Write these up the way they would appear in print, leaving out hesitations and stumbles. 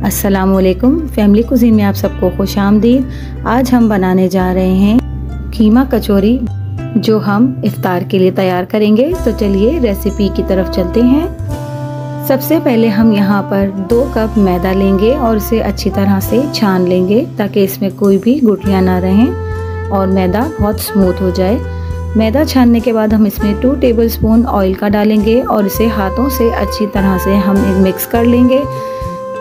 अस्सलामुअलैकुम, family cuisine में आप सबको खुशामदीद। आज हम बनाने जा रहे हैं कीमा कचौरी, जो हम इफ्तार के लिए तैयार करेंगे। तो चलिए रेसिपी की तरफ चलते हैं। सबसे पहले हम यहाँ पर 2 कप मैदा लेंगे और इसे अच्छी तरह से छान लेंगे ताकि इसमें कोई भी गुठलियाँ ना रहें और मैदा बहुत स्मूथ हो जाए। मैदा छानने के बाद हम इसमें 2 टेबलस्पून ऑयल का डालेंगे और इसे हाथों से अच्छी तरह से हम मिक्स कर लेंगे।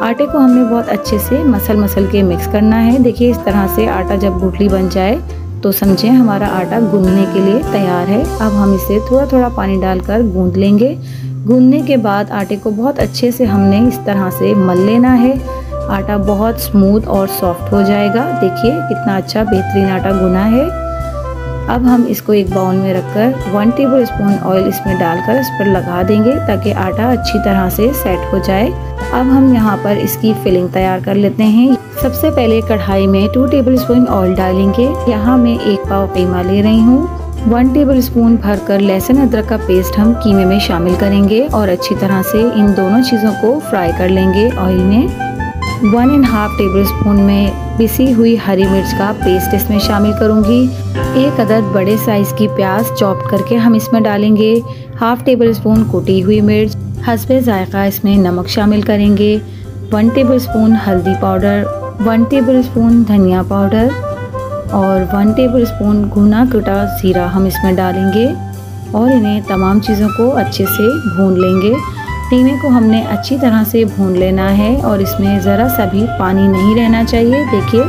आटे को हमने बहुत अच्छे से मसल के मिक्स करना है। देखिए इस तरह से आटा जब गुठली बन जाए तो समझें हमारा आटा गूंदने के लिए तैयार है। अब हम इसे थोड़ा थोड़ा पानी डालकर गूंद लेंगे। गूंदने के बाद आटे को बहुत अच्छे से हमने इस तरह से मल लेना है। आटा बहुत स्मूथ और सॉफ्ट हो जाएगा। देखिए कितना अच्छा बेहतरीन आटा गुना है। अब हम इसको एक बाउल में रखकर 1 टेबलस्पून ऑयल इसमें डालकर इस पर लगा देंगे ताकि आटा अच्छी तरह से सेट हो जाए। अब हम यहाँ पर इसकी फिलिंग तैयार कर लेते हैं। सबसे पहले कढ़ाई में 2 टेबलस्पून ऑयल डालेंगे। यहाँ मैं 1 पाव कीमा ले रही हूँ। 1 टेबलस्पून भरकर लहसुन अदरक का पेस्ट हम कीमे में शामिल करेंगे और अच्छी तरह से इन दोनों चीज़ों को फ्राई कर लेंगे ऑयल में। 1.5 टेबलस्पून में पिसी हुई हरी मिर्च का पेस्ट इसमें शामिल करूंगी। 1 अदद बड़े साइज की प्याज चॉप करके हम इसमें डालेंगे। 1/2 टेबलस्पून कुटी हुई मिर्च, हस्बे जायका इसमें नमक शामिल करेंगे। 1 टेबलस्पून हल्दी पाउडर, 1 टेबलस्पून धनिया पाउडर और 1 टेबलस्पून भुना कुटा जीरा हम इसमें डालेंगे और इन्हें तमाम चीज़ों को अच्छे से भून लेंगे। कीमे को हमने अच्छी तरह से भून लेना है और इसमें ज़रा सा भी पानी नहीं रहना चाहिए। देखिए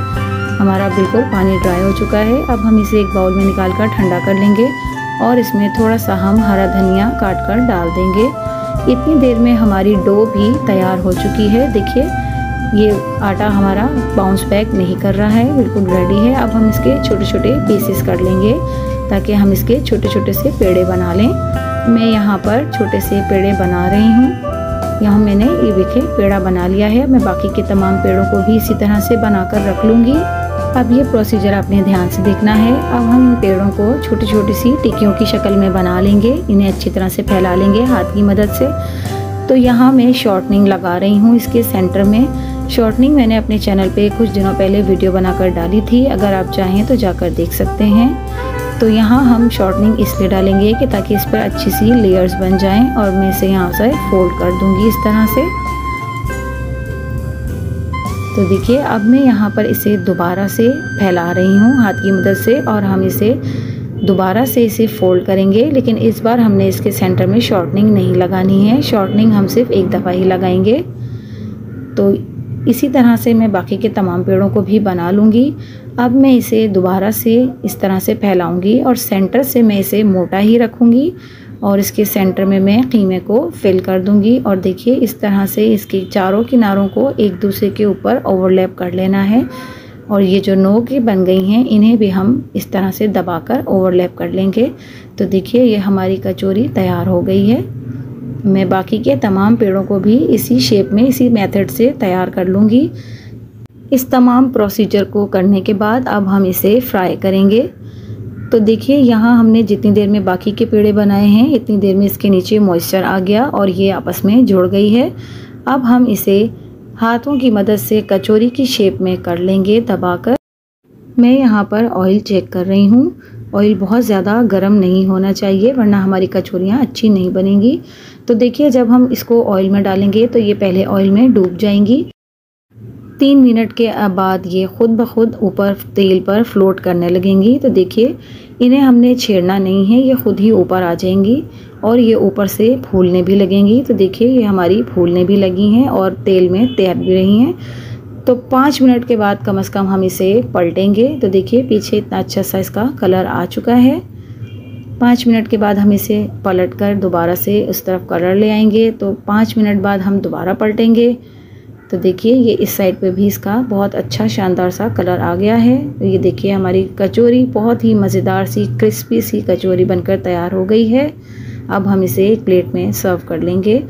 हमारा बिल्कुल पानी ड्राई हो चुका है। अब हम इसे एक बाउल में निकाल कर ठंडा कर लेंगे और इसमें थोड़ा सा हम हरा धनिया काट कर डाल देंगे। इतनी देर में हमारी डो भी तैयार हो चुकी है। देखिए ये आटा हमारा बाउंस बैक नहीं कर रहा है, बिल्कुल रेडी है। अब हम इसके छोटे छोटे पीसेस कर लेंगे ताकि हम इसके छोटे छोटे से पेड़े बना लें। मैं यहाँ पर छोटे से पेड़े बना रही हूँ। यहाँ मैंने ये देखिए पेड़ा बना लिया है। मैं बाकी के तमाम पेड़ों को भी इसी तरह से बनाकर रख लूँगी। अब ये प्रोसीजर आपने ध्यान से देखना है। अब हम इन पेड़ों को छोटी छोटी सी टिक्कियों की शक्ल में बना लेंगे। इन्हें अच्छी तरह से फैला लेंगे हाथ की मदद से। तो यहाँ मैं शॉर्टनिंग लगा रही हूँ इसके सेंटर में। शॉर्टनिंग मैंने अपने चैनल पे कुछ दिनों पहले वीडियो बनाकर डाली थी, अगर आप चाहें तो जाकर देख सकते हैं। तो यहाँ हम शॉर्टनिंग इसलिए डालेंगे कि ताकि इस पर अच्छी सी लेयर्स बन जाएं और मैं इसे यहाँ से फोल्ड कर दूंगी इस तरह से। तो देखिए अब मैं यहाँ पर इसे दोबारा से फैला रही हूँ हाथ की मदद से और हम इसे दोबारा से इसे फोल्ड करेंगे। लेकिन इस बार हमने इसके सेंटर में शॉर्टनिंग नहीं लगानी है। शॉर्टनिंग हम सिर्फ एक दफ़ा ही लगाएंगे। तो इसी तरह से मैं बाकी के तमाम पेड़ों को भी बना लूँगी। अब मैं इसे दोबारा से इस तरह से फैलाऊंगी और सेंटर से मैं इसे मोटा ही रखूँगी और इसके सेंटर में मैं कीमे को फिल कर दूँगी। और देखिए इस तरह से इसके चारों किनारों को एक दूसरे के ऊपर ओवरलैप कर लेना है और ये जो नोकें बन गई हैं इन्हें भी हम इस तरह से दबाकर ओवरलैप कर लेंगे। तो देखिए ये हमारी कचौरी तैयार हो गई है। मैं बाकी के तमाम पेड़ों को भी इसी शेप में इसी मेथड से तैयार कर लूँगी। इस तमाम प्रोसीजर को करने के बाद अब हम इसे फ्राई करेंगे। तो देखिए यहाँ हमने जितनी देर में बाकी के पेड़े बनाए हैं इतनी देर में इसके नीचे मॉइस्चर आ गया और ये आपस में जुड़ गई है। अब हम इसे हाथों की मदद से कचौरी की शेप में कर लेंगे दबाकर। मैं यहाँ पर ऑयल चेक कर रही हूँ। ऑयल बहुत ज़्यादा गर्म नहीं होना चाहिए वरना हमारी कचौरियाँ अच्छी नहीं बनेंगी। तो देखिए जब हम इसको ऑयल में डालेंगे तो ये पहले ऑयल में डूब जाएंगी। 3 मिनट के बाद ये खुद ब खुद ऊपर तेल पर फ्लोट करने लगेंगी। तो देखिए इन्हें हमने छेड़ना नहीं है, ये खुद ही ऊपर आ जाएंगी और ये ऊपर से फूलने भी लगेंगी। तो देखिए ये हमारी फूलने भी लगी हैं और तेल में तैर भी रही हैं। तो 5 मिनट के बाद कम से कम हम इसे पलटेंगे। तो देखिए पीछे इतना अच्छा सा इसका कलर आ चुका है। 5 मिनट के बाद हम इसे पलट कर दोबारा से उस तरफ कलर ले आएंगे। तो 5 मिनट बाद हम दोबारा पलटेंगे। तो देखिए ये इस साइड पे भी इसका बहुत अच्छा शानदार सा कलर आ गया है। तो ये देखिए हमारी कचौरी बहुत ही मज़ेदार सी क्रिस्पी सी कचौरी बनकर तैयार हो गई है। अब हम इसे एक प्लेट में सर्व कर लेंगे।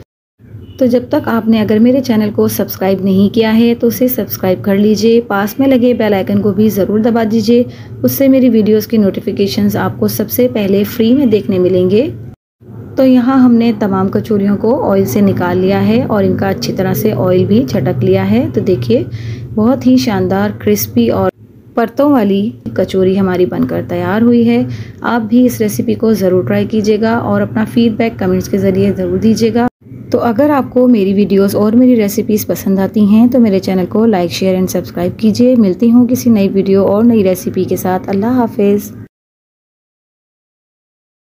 तो जब तक आपने अगर मेरे चैनल को सब्सक्राइब नहीं किया है तो उसे सब्सक्राइब कर लीजिए। पास में लगे बेल आइकन को भी ज़रूर दबा दीजिए, उससे मेरी वीडियोस की नोटिफिकेशंस आपको सबसे पहले फ्री में देखने मिलेंगे। तो यहाँ हमने तमाम कचौरियों को ऑयल से निकाल लिया है और इनका अच्छी तरह से ऑयल भी छटक लिया है। तो देखिए बहुत ही शानदार क्रिस्पी और परतों वाली कचौरी हमारी बनकर तैयार हुई है। आप भी इस रेसिपी को ज़रूर ट्राई कीजिएगा और अपना फीडबैक कमेंट्स के ज़रिए ज़रूर दीजिएगा। तो अगर आपको मेरी वीडियोस और मेरी रेसिपीज़ पसंद आती हैं तो मेरे चैनल को लाइक शेयर एंड सब्सक्राइब कीजिए। मिलती हूँ किसी नई वीडियो और नई रेसिपी के साथ। अल्लाह हाफिज़।